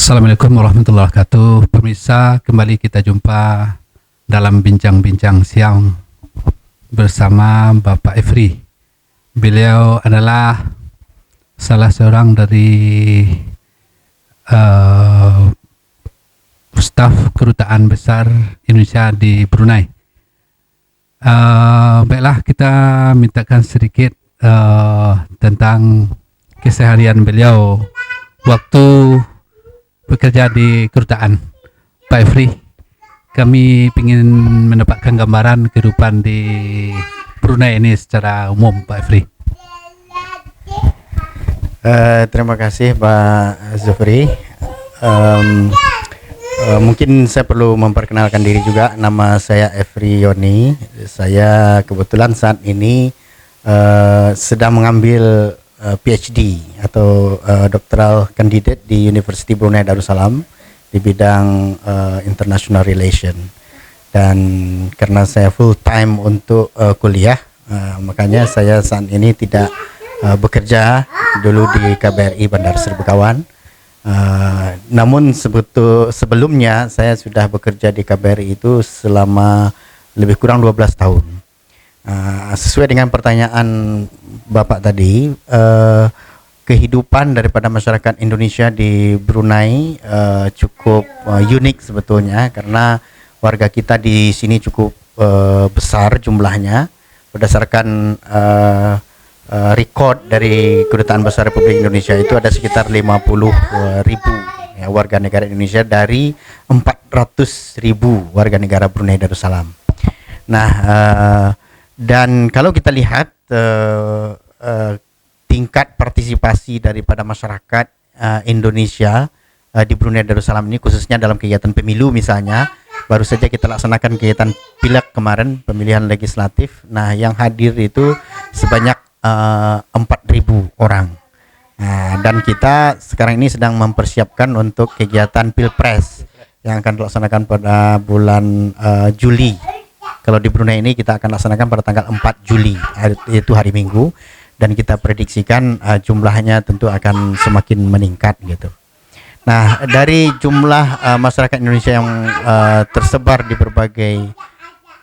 Assalamualaikum warahmatullahi wabarakatuh. Pemirsa, kembali kita jumpa dalam bincang-bincang siang bersama Bapak Efri. Beliau adalah salah seorang dari staf Kedutaan Besar Indonesia di Brunei. Baiklah, kita mintakan sedikit tentang keseharian beliau waktu bekerja di kedutaan. Pak Efri, kami ingin mendapatkan gambaran kehidupan di Brunei ini secara umum, Pak Efri. Terima kasih Pak Zufri. Mungkin saya perlu memperkenalkan diri juga. Nama saya Efri Yoni. Saya kebetulan saat ini sedang mengambil PhD atau Doctoral Candidate di University Brunei Darussalam di bidang International Relation. Dan karena saya full time untuk kuliah, makanya saya saat ini tidak bekerja dulu di KBRI Bandar Seri Begawan. Namun sebelumnya saya sudah bekerja di KBRI itu selama lebih kurang 12 tahun. Sesuai dengan pertanyaan Bapak tadi, kehidupan daripada masyarakat Indonesia di Brunei cukup unik sebetulnya, karena warga kita di sini cukup besar jumlahnya. Berdasarkan rekod dari Kedutaan Besar Republik Indonesia itu ada sekitar 50.000 ya, warga negara Indonesia dari 400.000 warga negara Brunei Darussalam. Nah, dan kalau kita lihat tingkat partisipasi daripada masyarakat Indonesia di Brunei Darussalam ini, khususnya dalam kegiatan pemilu misalnya, baru saja kita laksanakan kegiatan pileg kemarin, pemilihan legislatif. Nah, yang hadir itu sebanyak 4.000 orang. Nah, dan kita sekarang ini sedang mempersiapkan untuk kegiatan pilpres yang akan dilaksanakan pada bulan Juli. Kalau di Brunei ini kita akan laksanakan pada tanggal 4 Juli, yaitu hari Minggu, dan kita prediksikan jumlahnya tentu akan semakin meningkat gitu. Nah, dari jumlah masyarakat Indonesia yang tersebar di berbagai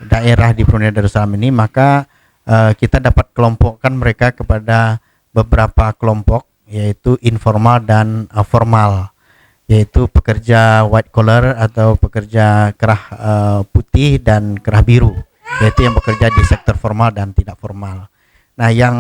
daerah di Brunei Darussalam ini, maka kita dapat kelompokkan mereka kepada beberapa kelompok, yaitu informal dan formal, yaitu pekerja white collar atau pekerja kerah putih dan kerah biru, yaitu yang bekerja di sektor formal dan tidak formal. Nah, yang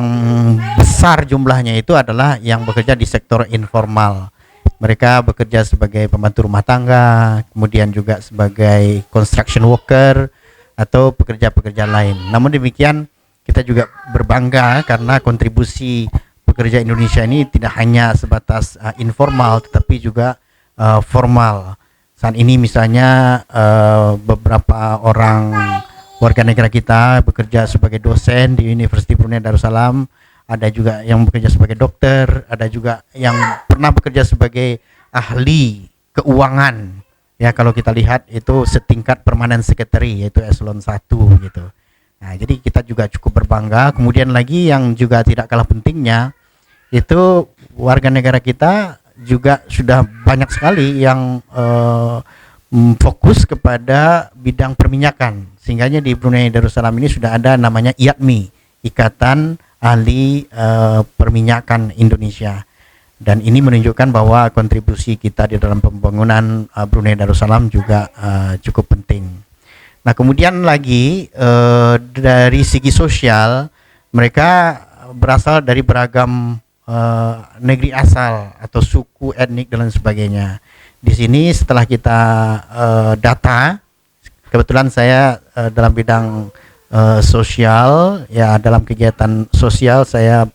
besar jumlahnya itu adalah yang bekerja di sektor informal. Mereka bekerja sebagai pembantu rumah tangga, kemudian juga sebagai construction worker atau pekerja-pekerja lain. Namun demikian, kita juga berbangga karena kontribusi pekerja Indonesia ini tidak hanya sebatas informal, tetapi juga formal. Saat ini misalnya beberapa orang warga negara kita bekerja sebagai dosen di University Brunei Darussalam, ada juga yang bekerja sebagai dokter, ada juga yang pernah bekerja sebagai ahli keuangan. Ya, kalau kita lihat itu setingkat permanent secretary, yaitu eselon 1 gitu. Nah, jadi kita juga cukup berbangga. Kemudian lagi yang juga tidak kalah pentingnya, itu warga negara kita juga sudah banyak sekali yang fokus kepada bidang perminyakan. Sehingganya di Brunei Darussalam ini sudah ada namanya IATMI, Ikatan Ahli Perminyakan Indonesia. Dan ini menunjukkan bahwa kontribusi kita di dalam pembangunan Brunei Darussalam juga cukup penting. Nah, kemudian lagi dari segi sosial, mereka berasal dari beragam negeri asal atau suku, etnik dan lain sebagainya. Di sini setelah kita data, kebetulan saya dalam bidang sosial, ya dalam kegiatan sosial saya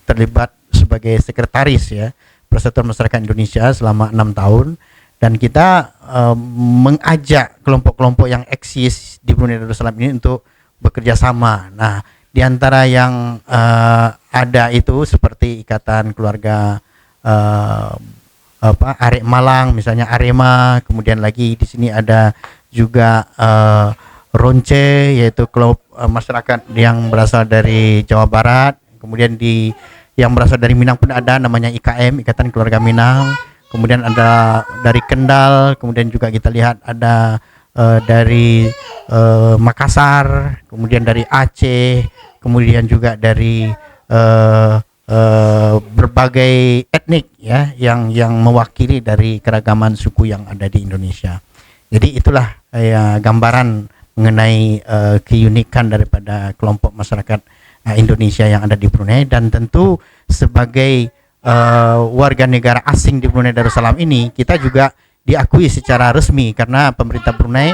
terlibat sebagai sekretaris ya Persatuan Masyarakat Indonesia selama 6 tahun, dan kita mengajak kelompok-kelompok yang eksis di Brunei Darussalam ini untuk bekerja sama. Nah, di antara yang ada itu seperti Ikatan Keluarga Arek Malang, misalnya Arema, kemudian lagi di sini ada juga Ronce, yaitu klub masyarakat yang berasal dari Jawa Barat. Kemudian yang berasal dari Minang pun ada namanya IKM, Ikatan Keluarga Minang. kemudian ada dari Kendal, kemudian juga kita lihat ada dari Makassar, kemudian dari Aceh, kemudian juga dari berbagai etnik ya yang mewakili dari keragaman suku yang ada di Indonesia. Jadi itulah gambaran mengenai keunikan daripada kelompok masyarakat Indonesia yang ada di Brunei, dan tentu sebagai warga negara asing di Brunei Darussalam ini kita juga diakui secara resmi karena pemerintah Brunei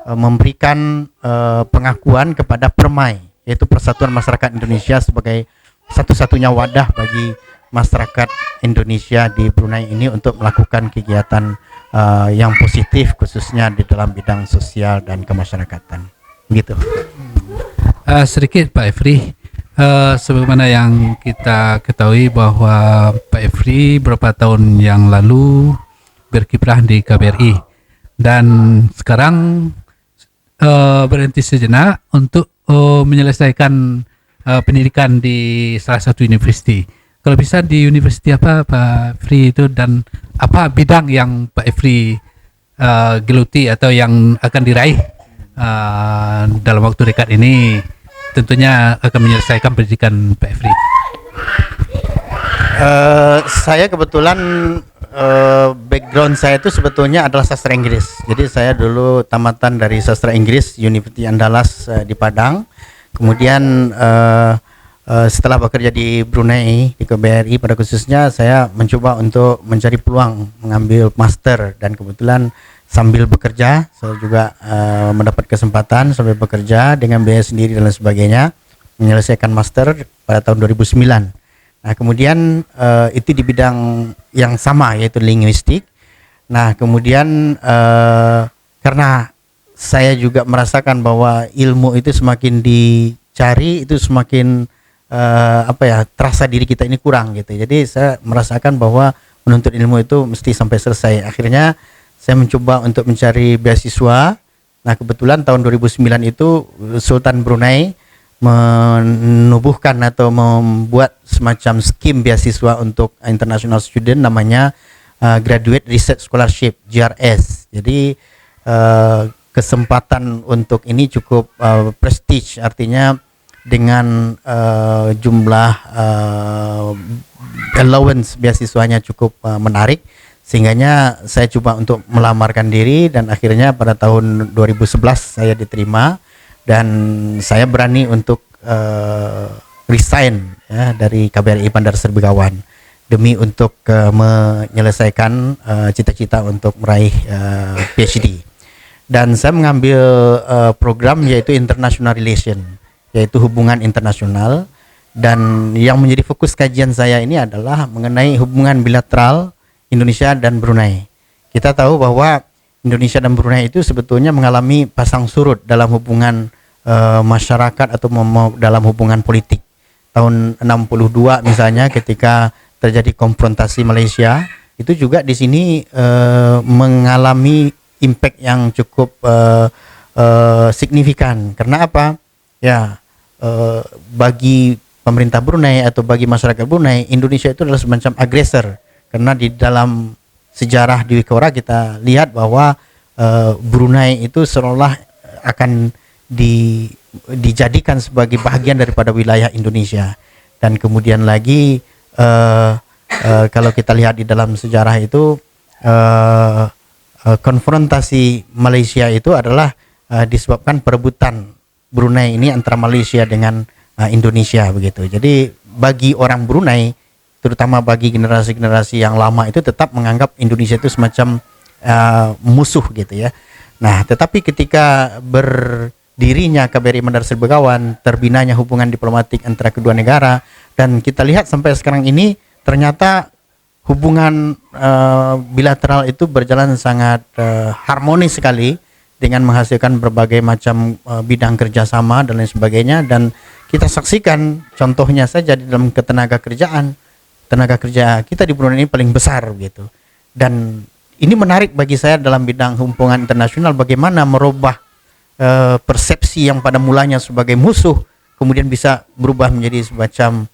memberikan pengakuan kepada PERMAI, yaitu Persatuan Masyarakat Indonesia, sebagai satu-satunya wadah bagi masyarakat Indonesia di Brunei ini untuk melakukan kegiatan yang positif khususnya di dalam bidang sosial dan kemasyarakatan. Gitu. Sedikit Pak Efri, sebagaimana yang kita ketahui bahwa Pak Efri beberapa tahun yang lalu berkiprah di KBRI dan sekarang berhenti sejenak untuk menyelesaikan pendidikan di salah satu universiti. Kalau bisa di universiti apa Pak Efri itu, dan apa bidang yang Pak Efri geluti atau yang akan diraih dalam waktu dekat ini, tentunya akan menyelesaikan pendidikan Pak Efri? Saya kebetulan background saya itu sebetulnya adalah sastra Inggris. Jadi saya dulu tamatan dari sastra Inggris University Andalas di Padang. Kemudian setelah bekerja di Brunei, di KBRI pada khususnya, saya mencoba untuk mencari peluang mengambil master, dan kebetulan sambil bekerja saya juga mendapat kesempatan sambil bekerja dengan biaya sendiri dan lain sebagainya menyelesaikan master pada tahun 2009. Nah kemudian itu di bidang yang sama, yaitu linguistik. Nah kemudian karena saya juga merasakan bahwa ilmu itu semakin dicari itu semakin terasa diri kita ini kurang gitu. Jadi saya merasakan bahwa menuntut ilmu itu mesti sampai selesai. Akhirnya saya mencoba untuk mencari beasiswa. Nah kebetulan tahun 2009 itu Sultan Brunei menubuhkan atau membuat semacam skim beasiswa untuk international student, namanya Graduate Research Scholarship GRS. Jadi kesempatan untuk ini cukup prestige, artinya dengan jumlah allowance beasiswanya cukup menarik, sehingganya saya coba untuk melamarkan diri, dan akhirnya pada tahun 2011 saya diterima, dan saya berani untuk resign ya, dari KBRI Bandar Seri Begawan demi untuk menyelesaikan cita-cita untuk meraih PhD. Dan saya mengambil program yaitu International Relation, yaitu hubungan internasional, dan yang menjadi fokus kajian saya ini adalah mengenai hubungan bilateral Indonesia dan Brunei. Kita tahu bahwa Indonesia dan Brunei itu sebetulnya mengalami pasang surut dalam hubungan masyarakat atau dalam hubungan politik. Tahun 62 misalnya ketika terjadi konfrontasi Malaysia, itu juga di sini mengalami impact yang cukup signifikan. Karena apa? Ya, bagi pemerintah Brunei atau bagi masyarakat Brunei, Indonesia itu adalah semacam agresor. Karena di dalam sejarah di Wikora kita lihat bahwa Brunei itu seolah akan dijadikan sebagai bagian daripada wilayah Indonesia. Dan kemudian lagi kalau kita lihat di dalam sejarah itu konfrontasi Malaysia itu adalah disebabkan perebutan Brunei ini antara Malaysia dengan Indonesia begitu. Jadi bagi orang Brunei, terutama bagi generasi-generasi yang lama, itu tetap menganggap Indonesia itu semacam musuh gitu ya. Nah, tetapi ketika berdirinya KBRI Bandar Seri Begawan, terbinanya hubungan diplomatik antara kedua negara, dan kita lihat sampai sekarang ini ternyata hubungan bilateral itu berjalan sangat harmonis sekali, dengan menghasilkan berbagai macam bidang kerjasama dan lain sebagainya. Dan kita saksikan contohnya saja di dalam ketenaga kerjaan, tenaga kerja kita di Brunei ini paling besar gitu. Dan ini menarik bagi saya dalam bidang hubungan internasional, bagaimana merubah persepsi yang pada mulanya sebagai musuh kemudian bisa berubah menjadi semacam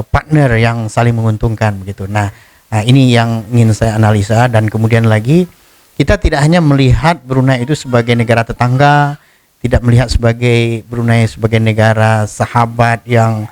partner yang saling menguntungkan begitu. Nah, Nah, ini yang ingin saya analisa. Dan kemudian lagi, kita tidak hanya melihat Brunei itu sebagai negara tetangga, tidak melihat sebagai Brunei sebagai negara sahabat yang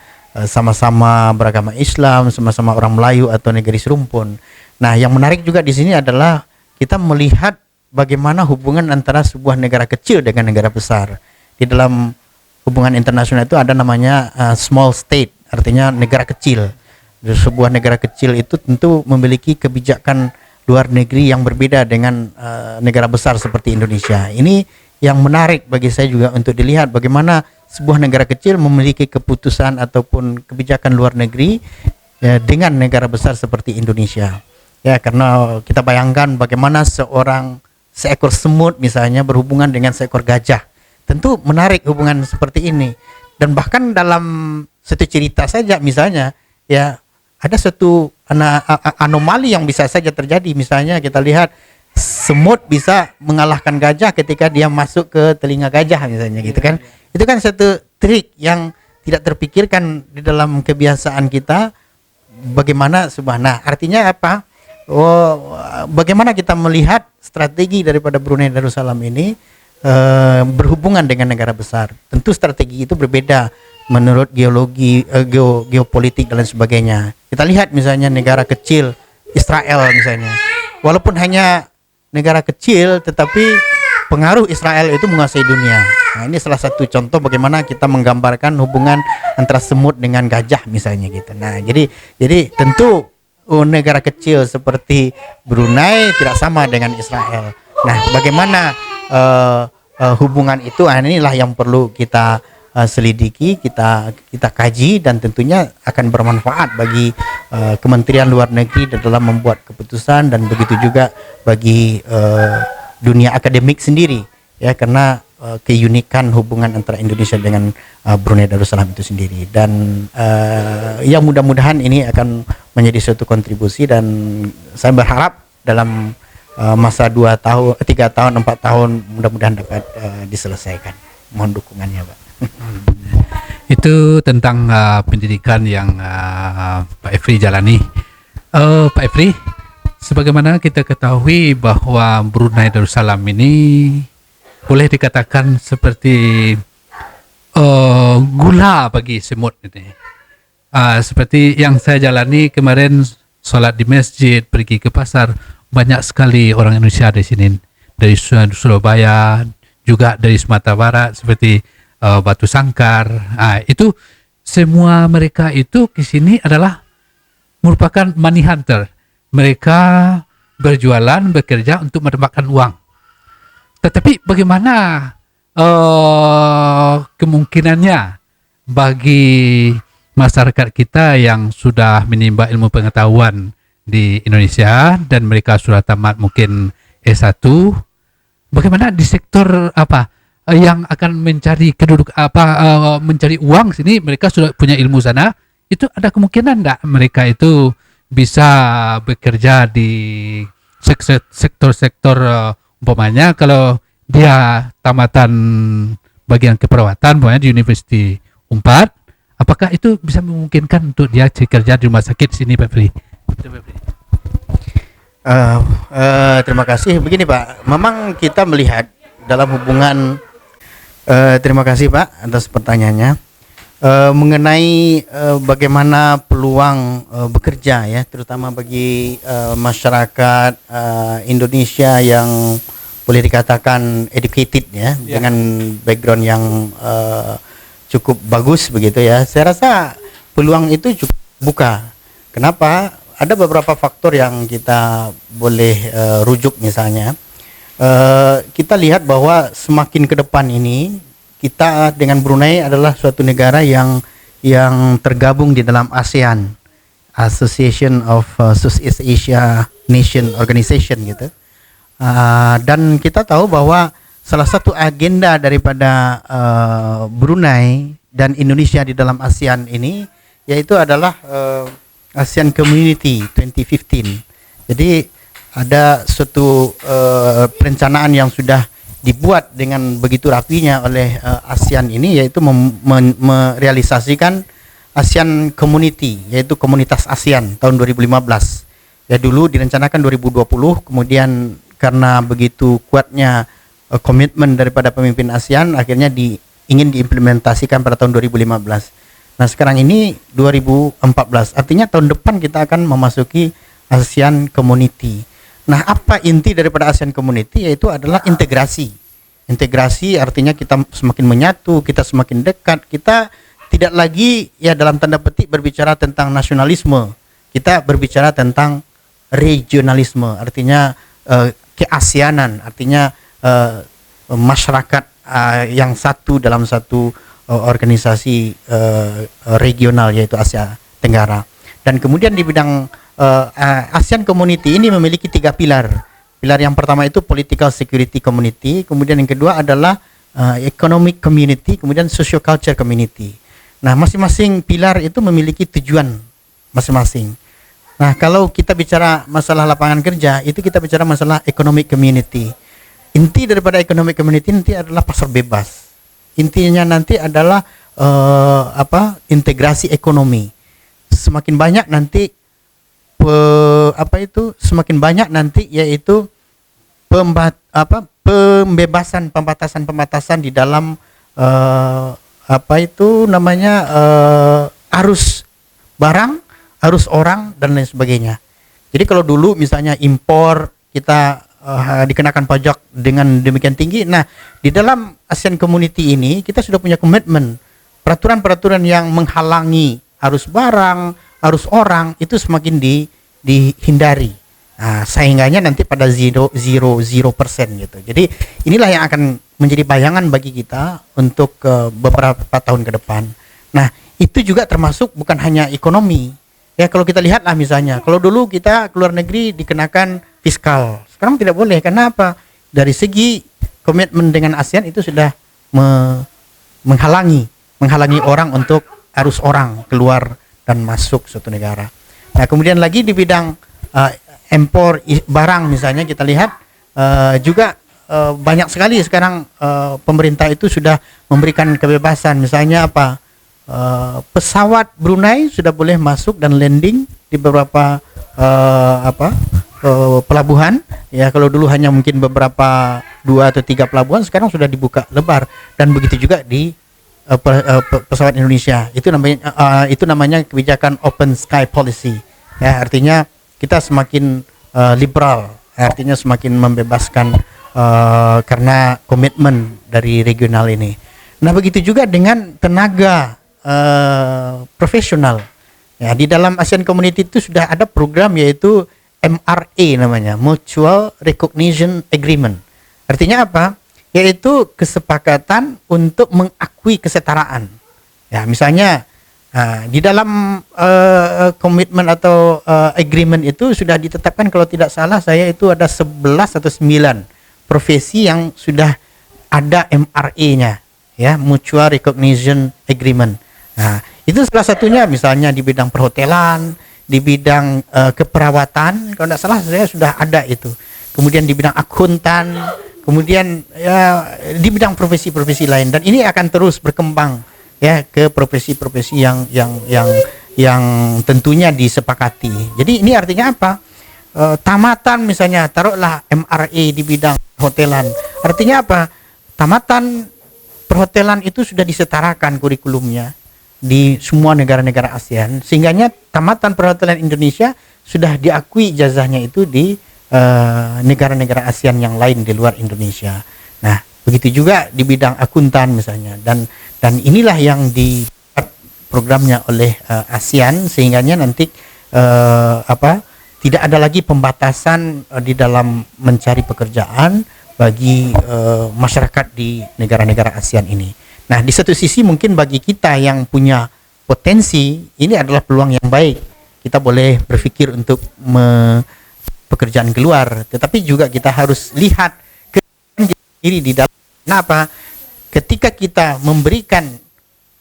sama-sama beragama Islam, sama-sama orang Melayu atau negeri serumpun. Nah, yang menarik juga di sini adalah kita melihat bagaimana hubungan antara sebuah negara kecil dengan negara besar. Di dalam hubungan internasional itu ada namanya small state, artinya negara kecil. Sebuah negara kecil itu tentu memiliki kebijakan luar negeri yang berbeda dengan negara besar seperti Indonesia. Ini yang menarik bagi saya juga untuk dilihat bagaimana sebuah negara kecil memiliki keputusan ataupun kebijakan luar negeri dengan negara besar seperti Indonesia. Ya, karena kita bayangkan bagaimana seekor semut misalnya berhubungan dengan seekor gajah. Tentu menarik hubungan seperti ini. Dan bahkan dalam satu cerita saja misalnya, ya ada suatu anomali yang bisa saja terjadi. Misalnya kita lihat semut bisa mengalahkan gajah ketika dia masuk ke telinga gajah misalnya gitu kan. Itu kan satu trik yang tidak terpikirkan di dalam kebiasaan kita. Bagaimana subhanallah, artinya apa? Bagaimana kita melihat strategi daripada Brunei Darussalam ini berhubungan dengan negara besar. Tentu strategi itu berbeda menurut geologi, geopolitik dan lain sebagainya. Kita lihat misalnya negara kecil Israel misalnya, walaupun hanya negara kecil, tetapi pengaruh Israel itu menguasai dunia. Nah, ini salah satu contoh bagaimana kita menggambarkan hubungan antara semut dengan gajah misalnya gitu. Nah, jadi tentu negara kecil seperti Brunei tidak sama dengan Israel. Nah, bagaimana hubungan itu? Nah, inilah yang perlu kita selidiki, kita kaji, dan tentunya akan bermanfaat bagi Kementerian Luar Negeri dalam membuat keputusan, dan begitu juga bagi dunia akademik sendiri, ya, karena keunikan hubungan antara Indonesia dengan Brunei Darussalam itu sendiri. Dan yang mudah-mudahan ini akan menjadi suatu kontribusi, dan saya berharap dalam masa 2 tahun, 3 tahun, 4 tahun mudah-mudahan dapat diselesaikan. Mohon dukungannya, Pak. Itu tentang pendidikan yang Pak Efri jalani. Pak Efri, sebagaimana kita ketahui bahwa Brunei Darussalam ini boleh dikatakan seperti gula bagi semut ini. Seperti yang saya jalani kemarin, sholat di masjid, pergi ke pasar, banyak sekali orang Indonesia di sini, dari Surabaya, juga dari Sumatera Barat, seperti Batu Sangkar. Itu semua mereka itu ke sini adalah merupakan money hunter. Mereka berjualan, bekerja untuk mendapatkan uang. Tetapi bagaimana kemungkinannya bagi masyarakat kita yang sudah menimba ilmu pengetahuan di Indonesia dan mereka sudah tamat mungkin S1, bagaimana di sektor apa yang akan mencari mencari uang sini, mereka sudah punya ilmu sana, itu ada kemungkinan enggak mereka itu bisa bekerja di sektor-sektor umpamanya kalau dia tamatan bagian keperawatan umpamanya di Universiti Unpad, apakah itu bisa memungkinkan untuk dia bekerja di rumah sakit sini, Pak Fri? Terima kasih. Begini, Pak, memang kita melihat dalam hubungan terima kasih, Pak, atas pertanyaannya mengenai bagaimana peluang bekerja, ya, terutama bagi masyarakat Indonesia yang boleh dikatakan educated, ya, dengan background yang cukup bagus begitu, ya. Saya rasa peluang itu cukup buka. Kenapa? Ada beberapa faktor yang kita boleh rujuk. Misalnya kita lihat bahwa semakin ke depan ini kita dengan Brunei adalah suatu negara yang tergabung di dalam ASEAN, Association of Southeast Asia Nation Organization gitu. Dan kita tahu bahwa salah satu agenda daripada Brunei dan Indonesia di dalam ASEAN ini yaitu adalah ASEAN Community 2015. Jadi ada suatu perencanaan yang sudah dibuat dengan begitu rapinya oleh ASEAN ini, yaitu merealisasikan ASEAN Community, yaitu komunitas ASEAN tahun 2015. Ya dulu direncanakan 2020, kemudian karena begitu kuatnya komitmen daripada pemimpin ASEAN, akhirnya ingin diimplementasikan pada tahun 2015. Nah sekarang ini 2014, artinya tahun depan kita akan memasuki ASEAN Community. Nah apa inti daripada ASEAN Community? Yaitu adalah integrasi. Integrasi artinya kita semakin menyatu, kita semakin dekat, kita tidak lagi ya dalam tanda petik berbicara tentang nasionalisme, kita berbicara tentang regionalisme, artinya keasianan, artinya masyarakat yang satu dalam satu organisasi regional yaitu Asia Tenggara. Dan kemudian di bidang ASEAN Community ini memiliki 3 pilar. Pilar yang pertama itu Political Security Community, kemudian yang kedua adalah Economic Community, kemudian Social Culture Community. Nah, masing-masing pilar itu memiliki tujuan masing-masing. Nah, kalau kita bicara masalah lapangan kerja, itu kita bicara masalah economic community. Inti daripada economic community nanti adalah pasar bebas. Intinya nanti adalah integrasi ekonomi. Semakin banyak nanti semakin banyak nanti yaitu pembatasan di dalam arus barang, arus orang dan lain sebagainya. Jadi kalau dulu misalnya impor kita dikenakan pajak dengan demikian tinggi, nah di dalam ASEAN Community ini kita sudah punya komitmen peraturan-peraturan yang menghalangi arus barang, arus orang itu semakin dihindari. Nah, saingannya nanti pada 0% gitu. Jadi inilah yang akan menjadi bayangan bagi kita untuk beberapa tahun ke depan. Nah, itu juga termasuk bukan hanya ekonomi. Ya kalau kita lihatlah misalnya, kalau dulu kita keluar negeri dikenakan fiskal, sekarang tidak boleh. Karena apa? Dari segi komitmen dengan ASEAN itu sudah menghalangi orang untuk arus orang keluar dan masuk suatu negara. Nah kemudian lagi di bidang impor barang misalnya kita lihat juga banyak sekali sekarang pemerintah itu sudah memberikan kebebasan. Misalnya apa? Pesawat Brunei sudah boleh masuk dan landing di beberapa pelabuhan. Ya kalau dulu hanya mungkin beberapa 2 atau 3 pelabuhan, sekarang sudah dibuka lebar. Dan begitu juga di pesawat Indonesia. Itu namanya kebijakan Open Sky Policy. Ya artinya kita semakin liberal, artinya semakin membebaskan karena komitmen dari regional ini. Nah begitu juga dengan tenaga profesional. Ya, di dalam ASEAN Community itu sudah ada program yaitu MRA namanya, Mutual Recognition Agreement. Artinya apa? Yaitu kesepakatan untuk mengakui kesetaraan. Ya, misalnya di dalam komitmen atau agreement itu sudah ditetapkan kalau tidak salah saya itu ada 11 atau 9 profesi yang sudah ada MRA-nya, ya, Mutual Recognition Agreement. Nah, itu salah satunya misalnya di bidang perhotelan, di bidang keperawatan, kalau tidak salah saya sudah ada itu. Kemudian di bidang akuntan, kemudian ya di bidang profesi-profesi lain, dan ini akan terus berkembang ya ke profesi-profesi yang tentunya disepakati. Jadi ini artinya apa? Tamatan misalnya taruhlah MRA di bidang hotelan. Artinya apa? Tamatan perhotelan itu sudah disetarakan kurikulumnya di semua negara-negara ASEAN, sehingganya tamatan perhotelan Indonesia sudah diakui ijazahnya itu di negara-negara ASEAN yang lain di luar Indonesia. Nah, begitu juga di bidang akuntan misalnya, dan inilah yang di programnya oleh ASEAN, sehingganya nanti tidak ada lagi pembatasan di dalam mencari pekerjaan bagi masyarakat di negara-negara ASEAN ini. Nah, di satu sisi mungkin bagi kita yang punya potensi, ini adalah peluang yang baik. Kita boleh berpikir untuk pekerjaan keluar, tetapi juga kita harus lihat ke diri di dalam. Kenapa? Ketika kita memberikan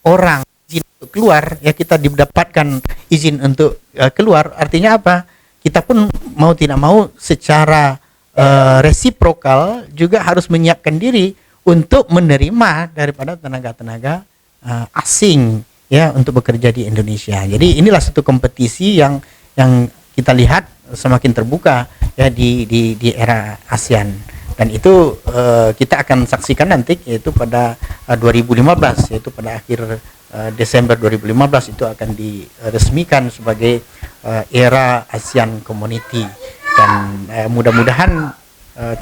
orang izin untuk keluar, ya kita didapatkan izin untuk keluar, artinya apa? Kita pun mau tidak mau secara resiprokal juga harus menyiapkan diri untuk menerima daripada tenaga-tenaga asing ya untuk bekerja di Indonesia. Jadi inilah satu kompetisi yang kita lihat semakin terbuka ya di era ASEAN. Dan itu kita akan saksikan nanti yaitu pada 2015, yaitu pada akhir Desember 2015 itu akan diresmikan sebagai era ASEAN Community. Dan mudah-mudahan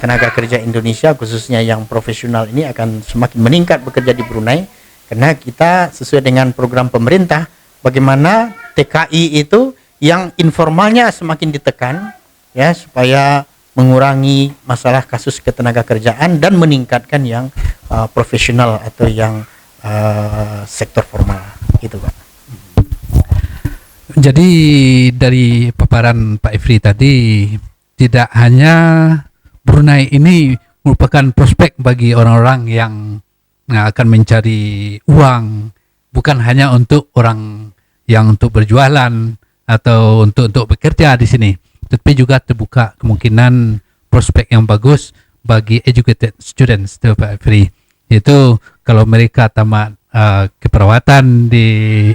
tenaga kerja Indonesia khususnya yang profesional ini akan semakin meningkat bekerja di Brunei, karena kita sesuai dengan program pemerintah bagaimana TKI itu yang informalnya semakin ditekan ya, supaya mengurangi masalah kasus ketenaga kerjaan dan meningkatkan yang profesional atau yang sektor formal gitu, Pak. Jadi dari paparan Pak Ifri tadi, tidak hanya Brunei ini merupakan prospek bagi orang-orang yang akan mencari uang, bukan hanya untuk orang yang untuk berjualan atau untuk bekerja di sini, tetapi juga terbuka kemungkinan prospek yang bagus bagi educated students, Pak Ifri. Yaitu kalau mereka tamat keperawatan di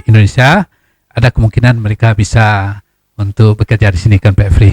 Indonesia, ada kemungkinan mereka bisa untuk bekerja di sini, kan Pak Ifri.